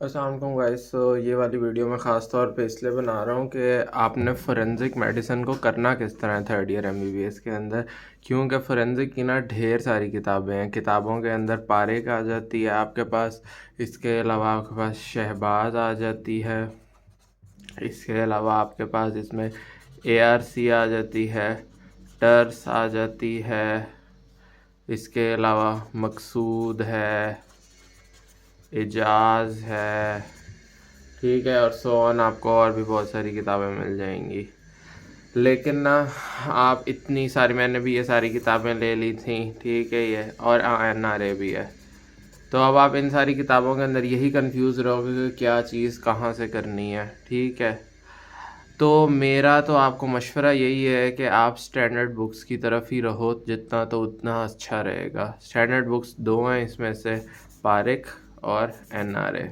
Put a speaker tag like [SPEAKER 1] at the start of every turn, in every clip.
[SPEAKER 1] अस्सलाम वालेकुम गाइस। ये वाली वीडियो मैं ख़ास तौर पे इसलिए बना रहा हूँ कि आपने फ़ोरेंसिक मेडिसिन को करना किस तरह है थर्ड ईयर एमबीबीएस के अंदर। क्योंकि फ़ोरेंसिक की ना ढेर सारी किताबें हैं। किताबों के अंदर पारेख आ जाती है आपके पास, इसके अलावा आपके पास शहबाज आ जाती है, इसके अलावा आपके पास इसमें एआरसी आ जाती है, टर्स आ जाती है, इसके अलावा मकसूद है, एजाज है, ठीक है, और सो ऑन। आपको और भी बहुत सारी किताबें मिल जाएंगी। लेकिन ना आप इतनी सारी, मैंने भी ये सारी किताबें ले ली थी, ठीक है, ये और एनआरए भी है। तो अब आप इन सारी किताबों के अंदर यही कंफ्यूज रहोगे कि क्या चीज़ कहाँ से करनी है, ठीक है। तो मेरा तो आपको मशवरा यही है कि आप स्टैंडर्ड बुक्स की तरफ ही रहो, जितना तो उतना अच्छा रहेगा। स्टैंडर्ड बुक्स दो हैं इसमें से, पारिख और एनआरए।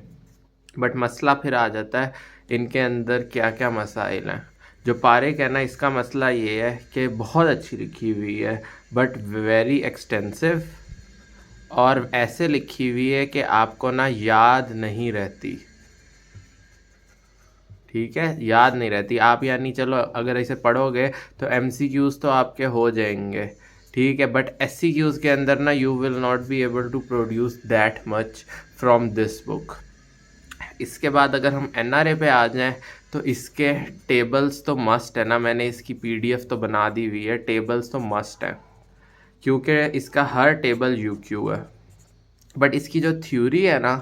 [SPEAKER 1] बट मसला फिर आ जाता है इनके अंदर क्या क्या मसाइल हैं। जो पारिख है ना, इसका मसला ये है कि बहुत अच्छी लिखी हुई है बट वेरी एक्सटेंसिव, और ऐसे लिखी हुई है कि आपको ना याद नहीं रहती, ठीक है, याद नहीं रहती। आप यानी चलो अगर इसे पढ़ोगे तो एमसीक्यूज़ तो आपके हो जाएंगे, ठीक है, बट एससीक्यूज़ के अंदर ना you will not be able to produce that much from this book. इसके बाद अगर हम एनआरए पे आ जाएं तो इसके टेबल्स तो मस्ट है ना। मैंने इसकी पीडीएफ तो बना दी हुई है, टेबल्स तो मस्ट है क्योंकि इसका हर टेबल यूक्यू है। बट इसकी जो थ्योरी है ना,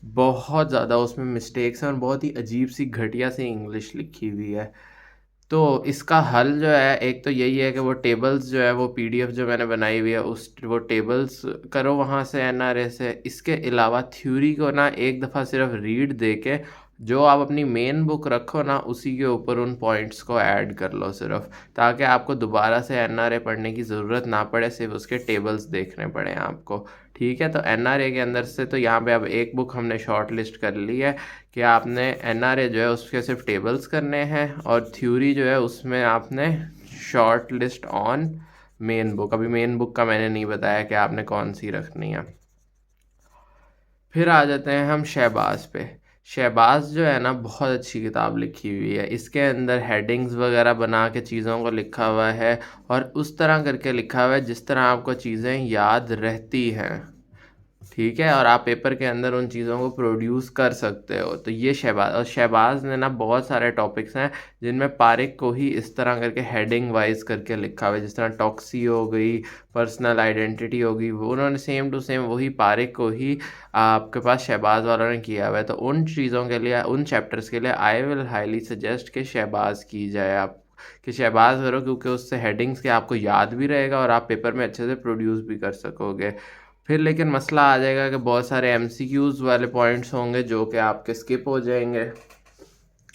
[SPEAKER 1] बहुत ज़्यादा उसमें मिस्टेक्स हैं और बहुत ही अजीब सी घटिया सी इंग्लिश लिखी हुई है। तो इसका हल जो है, एक तो यही है कि वो टेबल्स जो है, वो पीडीएफ जो मैंने बनाई हुई है उस वो टेबल्स करो वहाँ से, एनआरए से। इसके अलावा थ्योरी को ना एक दफ़ा सिर्फ रीड दे के, जो आप अपनी मेन बुक रखो ना उसी के ऊपर उन पॉइंट्स को ऐड कर लो सिर्फ, ताकि आपको दोबारा से एनआरए पढ़ने की ज़रूरत ना पड़े, सिर्फ उसके टेबल्स देखने पड़े आपको, ठीक है। तो एनआरए के अंदर से तो यहाँ पे अब एक बुक हमने शॉर्ट लिस्ट कर ली है कि आपने एनआरए जो है उसके सिर्फ टेबल्स करने हैं, और थ्योरी जो है उसमें आपने short list on main book. अभी मेन बुक का मैंने नहीं बताया कि आपने कौन सी रखनी है। फिर आ जाते हैं हम शहबाज पे। शहबाज जो है ना, बहुत अच्छी किताब लिखी हुई है। इसके अंदर हेडिंग्स वगैरह बना के चीज़ों को लिखा हुआ है, और उस तरह करके लिखा हुआ है जिस तरह आपको चीज़ें याद रहती हैं, ठीक है, और आप पेपर के अंदर उन चीज़ों को प्रोड्यूस कर सकते हो। तो ये शहबाज, और शहबाज ने ना बहुत सारे टॉपिक्स हैं जिनमें पारिख को ही इस तरह करके हेडिंग वाइज करके लिखा हुआ है, जिस तरह टॉक्सी हो गई, पर्सनल आइडेंटिटी होगी, वो उन्होंने सेम टू सेम वही पारिख को ही आपके पास शहबाज वालों ने किया हुआ है। तो उन चीज़ों के लिए, उन चैप्टर्स के लिए आई विल हाईली सजेस्ट कि शहबाज की जाए आप, कि शहबाज करो, क्योंकि उससे हेडिंग्स के आपको याद भी रहेगा और आप पेपर में अच्छे से प्रोड्यूस भी कर सकोगे। फिर लेकिन मसला आ जाएगा कि बहुत सारे एमसीक्यूज़ वाले पॉइंट्स होंगे जो कि आपके स्किप हो जाएंगे।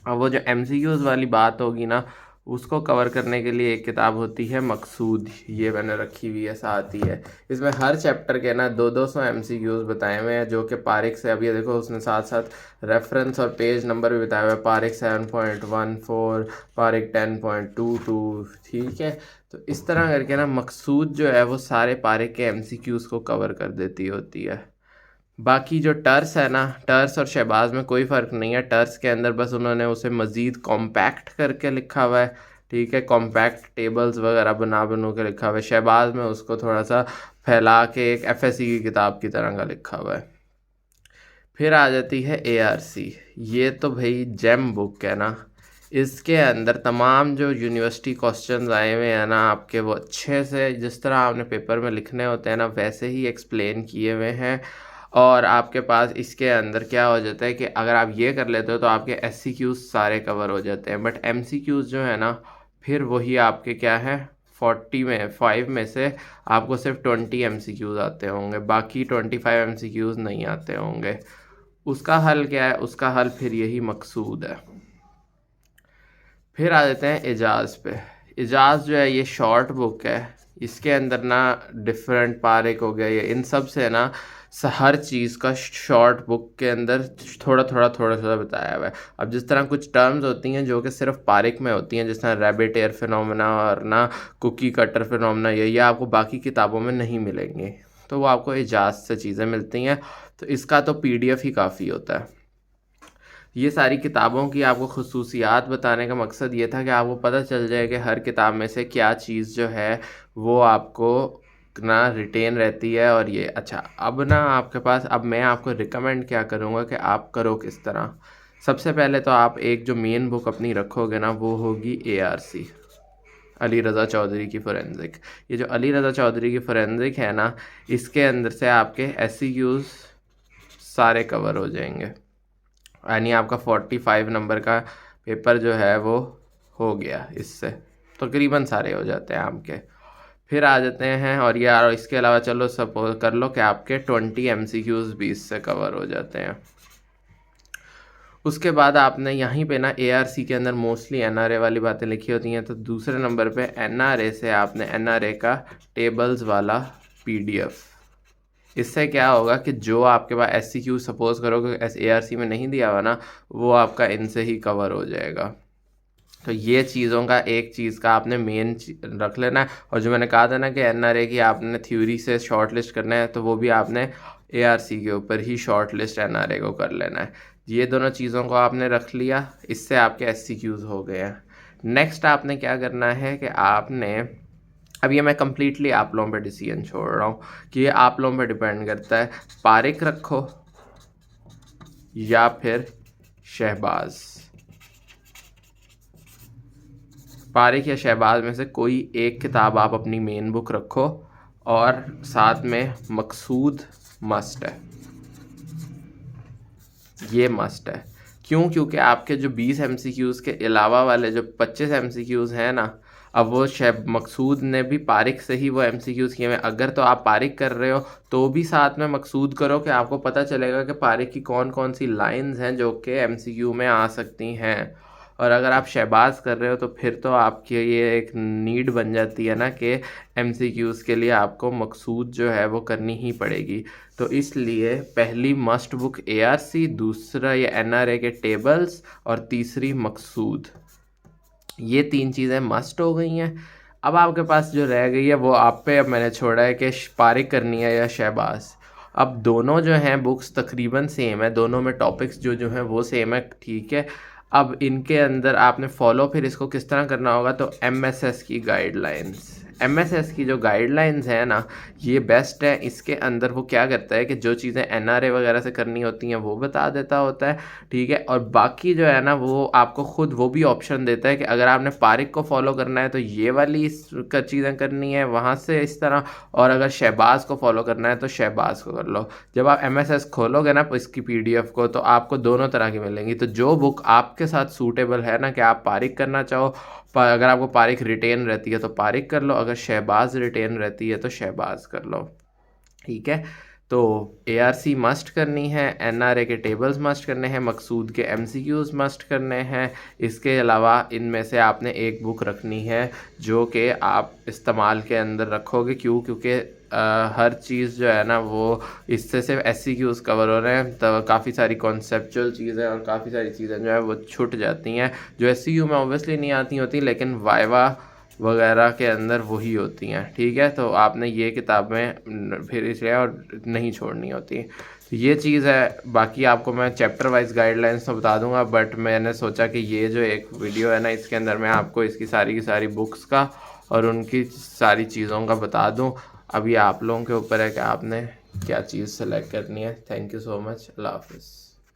[SPEAKER 1] अब वो जो एमसीक्यूज़ वाली बात होगी ना, उसको कवर करने के लिए एक किताब होती है मकसूद, ये मैंने रखी हुई है, साथ ही है। इसमें हर चैप्टर के ना 200 एमसीक्यूज़ बताए हुए हैं जो कि पारिख से, अब ये देखो उसने साथ साथ रेफरेंस और पेज नंबर भी बताया हुआ है, पारिख 7.14, पारिख 10.22, ठीक है। तो इस तरह करके ना मकसूद जो है वो सारे पारिख के एमसीक्यूज़ को कवर कर देती होती है। बाकी जो टर्स है ना, टर्स और शहबाज में कोई फ़र्क नहीं है। टर्स के अंदर बस उन्होंने उसे मज़ीद कॉम्पैक्ट करके लिखा हुआ है, ठीक है, कॉम्पैक्ट टेबल्स वगैरह बना बनू के लिखा हुआ है। शहबाज में उसको थोड़ा सा फैला के एक एफएससी की किताब की तरह का लिखा हुआ है। फिर आ जाती है एआरसी। ये तो भाई जेम बुक है ना। इसके अंदर तमाम जो यूनिवर्सिटी क्वेश्चंस आए हुए हैं ना आपके, वो अच्छे से जिस तरह आपने पेपर में लिखने होते हैं ना वैसे ही एक्सप्लेन किए हुए हैं। और आपके पास इसके अंदर क्या हो जाता है कि अगर आप ये कर लेते हो तो आपके एससीक्यूज़ सारे कवर हो जाते हैं। बट एमसीक्यूज़ जो है ना, फिर वही आपके क्या है, 40 में 5 में से आपको सिर्फ 20 एमसीक्यूज़ आते होंगे, बाकी 25 एमसीक्यूज़ नहीं आते होंगे। उसका हल क्या है? उसका हल फिर यही मकसूद है। फिर आ जाते हैं एजाज पे। एजाज जो है ये शॉर्ट बुक है। इसके अंदर ना डिफरेंट पारिक हो गया, ये इन सब से ना हर चीज़ का शॉर्ट बुक के अंदर थोड़ा थोड़ा बताया हुआ है। अब जिस तरह कुछ टर्म्स होती हैं जो कि सिर्फ पारिक में होती हैं, जिस तरह रैबिट एयर फिनोमेना और ना कुकी कटर फिनोमेना, ये आपको बाकी किताबों में नहीं मिलेंगे। तो वो आपको इजाज़त से चीज़ें मिलती हैं, तो इसका तो PDF ही काफ़ी होता है। ये सारी किताबों की आपको खसूसियात बताने का मकसद ये था कि आपको पता चल जाए कि हर किताब में से क्या चीज़ जो है वो आपको ना रिटेन रहती है। और ये अच्छा, अब ना आपके पास, अब मैं आपको रिकमेंड क्या करूँगा कि आप करो किस तरह। सबसे पहले तो आप एक जो मेन बुक अपनी रखोगे ना, वो होगी ARC, अली रज़ा चौधरी की फ़ोरेंसिक। ये जो अली रज़ा चौधरी की फ़ोरेंसिक है ना, इसके अंदर से आपके SCQs सारे कवर हो जाएंगे, यानी आपका 45 नंबर का पेपर जो है वो हो गया, इससे तकरीबन सारे हो जाते हैं आपके। फिर आ जाते हैं, और यार इसके अलावा चलो सपोज कर लो कि आपके 20 MCQs भी इससे कवर हो जाते हैं। उसके बाद आपने यहीं पे ना ARC के अंदर मोस्टली NRA वाली बातें लिखी होती हैं, तो दूसरे नंबर पे NRA से आपने NRA का टेबल्स वाला PDF। इससे क्या होगा कि जो आपके पास SCQ सपोज करो कि ARC में नहीं दिया हुआ ना, वो आपका इनसे ही कवर हो जाएगा। तो ये चीज़ों का एक चीज़ का आपने मेन रख लेना है। और जो मैंने कहा था ना कि NRA की आपने थ्योरी से शॉर्ट लिस्ट करना है, तो वो भी आपने ARC के ऊपर ही शॉर्ट लिस्ट NRA को कर लेना है। ये दोनों चीज़ों को आपने रख लिया, इससे आपके SCQs हो गए हैं। नेक्स्ट आपने क्या करना है कि आपने, अब ये मैं कम्प्लीटली आप लोगों पे डिसीजन छोड़ रहा हूँ कि ये आप लोगों पे डिपेंड करता है, पारिक रखो या फिर शहबाज। पारिक या शहबाज में से कोई एक किताब आप अपनी मेन बुक रखो, और साथ में मकसूद मस्ट है, ये मस्ट है। क्यों? क्योंकि आपके जो 20 MCQs के अलावा वाले जो 25 MCQs हैं ना, अब वो मकसूद ने भी पारिक से ही वो MCQs किए हैं। अगर तो आप पारिक कर रहे हो तो भी साथ में मकसूद करो कि आपको पता चलेगा कि पारिक की कौन कौन सी लाइंस हैं जो कि MCQ में आ सकती हैं। और अगर आप शहबाज कर रहे हो तो फिर तो आपकी ये एक नीड बन जाती है ना कि MCQs के लिए आपको मकसूद जो है वो करनी ही पड़ेगी। तो इसलिए पहली मस्ट बुक ARC, दूसरा ये NRA के टेबल्स, और तीसरी मकसूद। ये 3 चीज़ें मस्ट हो गई हैं। अब आपके पास जो रह गई है वो आप पे अब मैंने छोड़ा है कि पारिक करनी है या शहबाज। अब दोनों जो हैं बुक्स तकरीबन सेम है, दोनों में टॉपिक्स जो जो हैं वो सेम है, ठीक है। अब इनके अंदर आपने फॉलो फिर इसको किस तरह करना होगा, तो MSS की गाइडलाइंस, MSS की जो गाइडलाइंस है ना, ये बेस्ट है। इसके अंदर वो क्या करता है कि जो चीज़ें NRA वगैरह से करनी होती हैं वो बता देता होता है, ठीक है। और बाकी जो है ना वो आपको खुद वो भी ऑप्शन देता है कि अगर आपने पारिक को फॉलो करना है तो ये वाली चीज़ें करनी है वहाँ से इस तरह, और अगर शहबाज को फॉलो करना है तो शहबाज को कर लो। जब आप MSS खोलोगे ना इसकी PDF को, तो आपको दोनों तरह की मिलेंगी। तो जो बुक आपके साथ सूटेबल है ना कि आप पारिक करना चाहो, अगर आपको पारिक रिटेन रहती है तो पारिक कर लो, अगर शहबाज रिटेन रहती है तो शहबाज कर लो, ठीक है। तो ARC मस्ट करनी है, NRA के टेबल्स मस्ट करने हैं, मकसूद के MCQs मस्ट करने हैं। इसके अलावा इनमें से आपने एक बुक रखनी है जो कि आप इस्तेमाल के अंदर रखोगे। क्यों? क्योंकि हर चीज़ जो है ना वो इससे सिर्फ SCQs कवर हो रहे हैं, तो काफ़ी सारी कॉन्सेप्चुअल चीज़ें और काफ़ी सारी चीज़ें जो है वो छूट जाती हैं, जो SCQ में ऑब्वियसली नहीं आती होती, लेकिन वाइवा वगैरह के अंदर वही होती हैं, ठीक है। तो आपने ये किताबें फिर इसलिए और नहीं छोड़नी होती, तो ये चीज़ है। बाकी आपको मैं चैप्टर वाइज गाइडलाइंस तो बता दूंगा, बट मैंने सोचा कि ये जो एक वीडियो है ना इसके अंदर मैं आपको इसकी सारी की सारी बुक्स का और उनकी सारी चीज़ों का बता दूं। अभी आप लोगों के ऊपर है कि आपने क्या चीज़ सेलेक्ट करनी है। Thank you so much. अल्लाह हाफिज़।